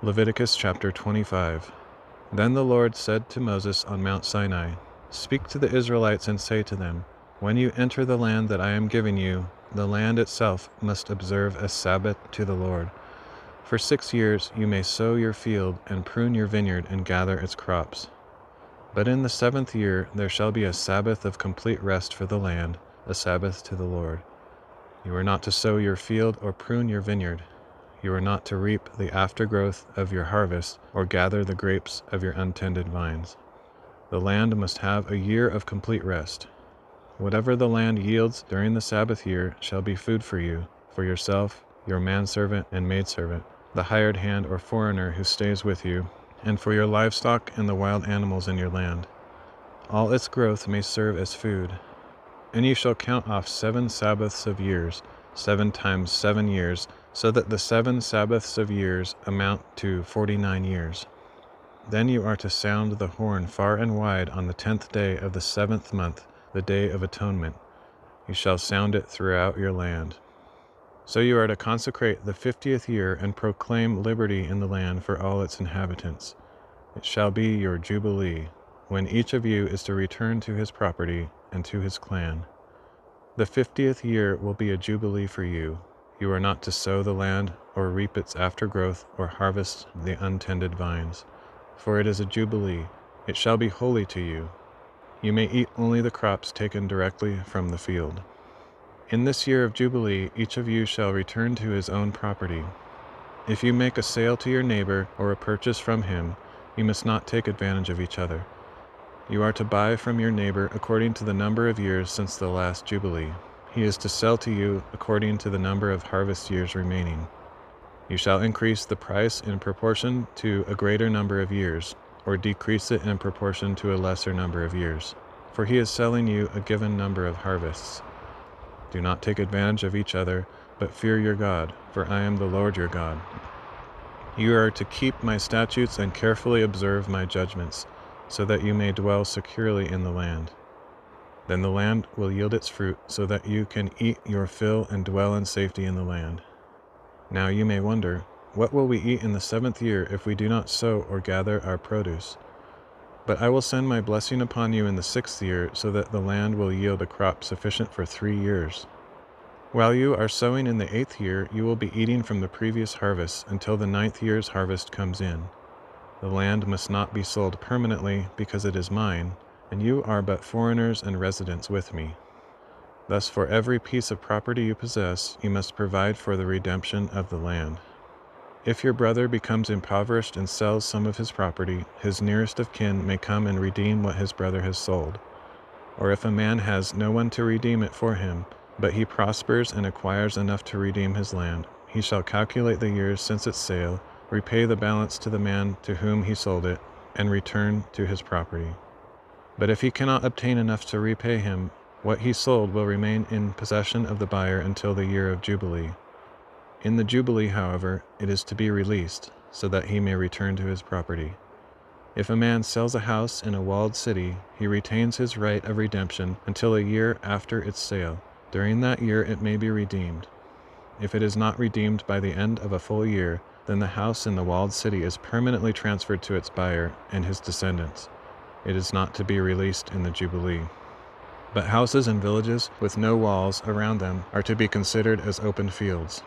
Leviticus chapter 25. Then the Lord said to Moses on Mount Sinai, "Speak to the Israelites and say to them, when you enter the land that I am giving you, the land itself must observe a Sabbath to the Lord. For 6 years you may sow your field and prune your vineyard and gather its crops. But in the 7th year there shall be a Sabbath of complete rest for the land, a Sabbath to the Lord. You are not to sow your field or prune your vineyard. You are not to reap the aftergrowth of your harvest or gather the grapes of your untended vines. The land must have a year of complete rest. Whatever the land yields during the Sabbath year shall be food for you, for yourself, your manservant and maidservant, the hired hand or foreigner who stays with you, and for your livestock and the wild animals in your land. All its growth may serve as food. And you shall count off 7 Sabbaths of years, 7 times 7 years, so that the 7 Sabbaths of years amount to 49 years. Then you are to sound the horn far and wide on the 10th day of the 7th month, the Day of Atonement. You shall sound it throughout your land. So you are to consecrate the 50th year and proclaim liberty in the land for all its inhabitants. It shall be your Jubilee, when each of you is to return to his property and to his clan. The 50th year will be a Jubilee for you. You are not to sow the land, or reap its aftergrowth, or harvest the untended vines. For it is a Jubilee. It shall be holy to you. You may eat only the crops taken directly from the field. In this year of Jubilee, each of you shall return to his own property. If you make a sale to your neighbor, or a purchase from him, you must not take advantage of each other. You are to buy from your neighbor according to the number of years since the last Jubilee. He is to sell to you according to the number of harvest years remaining. You shall increase the price in proportion to a greater number of years, or decrease it in proportion to a lesser number of years, for he is selling you a given number of harvests. Do not take advantage of each other, but fear your God, for I am the Lord your God. You are to keep my statutes and carefully observe my judgments, so that you may dwell securely in the land. Then the land will yield its fruit, so that you can eat your fill and dwell in safety in the land. Now you may wonder, what will we eat in the 7th year if we do not sow or gather our produce? But I will send my blessing upon you in the 6th year, so that the land will yield a crop sufficient for 3 years. While you are sowing in the 8th year, you will be eating from the previous harvest until the 9th year's harvest comes in. The land must not be sold permanently, because it is mine, and you are but foreigners and residents with me. Thus for every piece of property you possess, you must provide for the redemption of the land. If your brother becomes impoverished and sells some of his property, his nearest of kin may come and redeem what his brother has sold. Or if a man has no one to redeem it for him, but he prospers and acquires enough to redeem his land, he shall calculate the years since its sale, repay the balance to the man to whom he sold it, and return to his property. But if he cannot obtain enough to repay him, what he sold will remain in possession of the buyer until the year of Jubilee. In the Jubilee, however, it is to be released, so that he may return to his property. If a man sells a house in a walled city, he retains his right of redemption until a year after its sale. During that year it may be redeemed. If it is not redeemed by the end of a full year, then the house in the walled city is permanently transferred to its buyer and his descendants. It is not to be released in the Jubilee. But houses and villages with no walls around them are to be considered as open fields.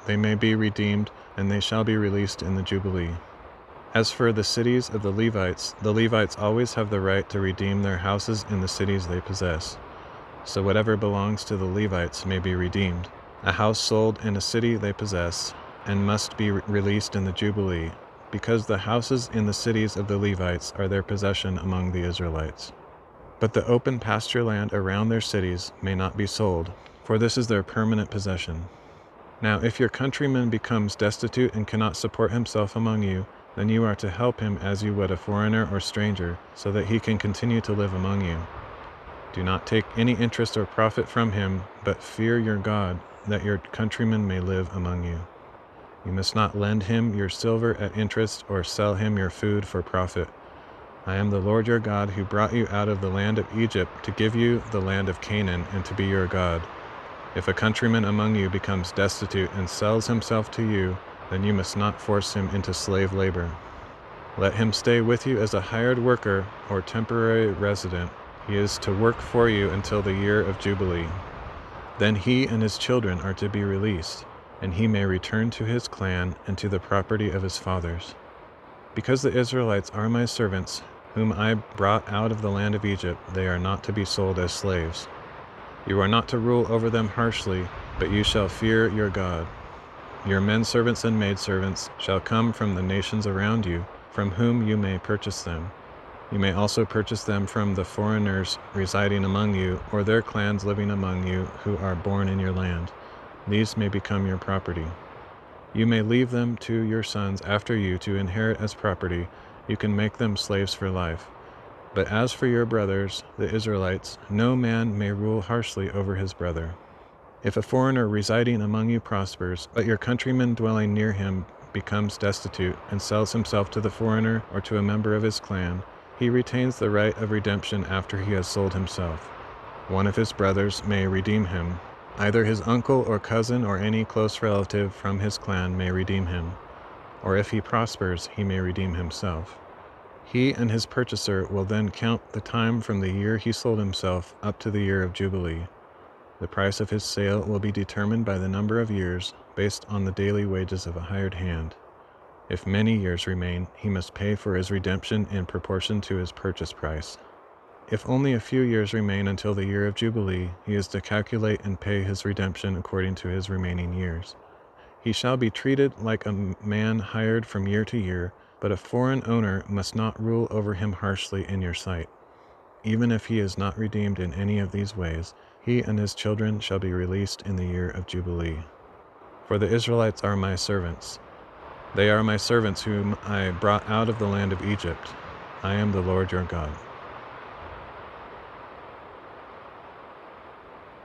They may be redeemed, and they shall be released in the Jubilee. As for the cities of the Levites always have the right to redeem their houses in the cities they possess. So whatever belongs to the Levites may be redeemed. A house sold in a city they possess, and must be released in the Jubilee, because the houses in the cities of the Levites are their possession among the Israelites. But the open pasture land around their cities may not be sold, for this is their permanent possession. Now if your countryman becomes destitute and cannot support himself among you, then you are to help him as you would a foreigner or stranger, so that he can continue to live among you. Do not take any interest or profit from him, but fear your God, that your countryman may live among you. You must not lend him your silver at interest or sell him your food for profit. I am the Lord your God, who brought you out of the land of Egypt to give you the land of Canaan and to be your God. If a countryman among you becomes destitute and sells himself to you, then you must not force him into slave labor. Let him stay with you as a hired worker or temporary resident. He is to work for you until the year of Jubilee. Then he and his children are to be released, and he may return to his clan and to the property of his fathers. Because the Israelites are my servants, whom I brought out of the land of Egypt, they are not to be sold as slaves. You are not to rule over them harshly, but you shall fear your God. Your men servants and maidservants shall come from the nations around you, from whom you may purchase them. You may also purchase them from the foreigners residing among you, or their clans living among you, who are born in your land. These may become your property. You may leave them to your sons after you to inherit as property. You can make them slaves for life. But as for your brothers, the Israelites, no man may rule harshly over his brother. If a foreigner residing among you prospers, but your countryman dwelling near him becomes destitute and sells himself to the foreigner or to a member of his clan, he retains the right of redemption after he has sold himself. One of his brothers may redeem him. Either his uncle or cousin or any close relative from his clan may redeem him. Or if he prospers, he may redeem himself. He and his purchaser will then count the time from the year he sold himself up to the year of Jubilee. The price of his sale will be determined by the number of years, based on the daily wages of a hired hand. If many years remain, he must pay for his redemption in proportion to his purchase price. If only a few years remain until the year of Jubilee, he is to calculate and pay his redemption according to his remaining years. He shall be treated like a man hired from year to year, but a foreign owner must not rule over him harshly in your sight. Even if he is not redeemed in any of these ways, he and his children shall be released in the year of Jubilee. For the Israelites are my servants. They are my servants whom I brought out of the land of Egypt. I am the Lord your God.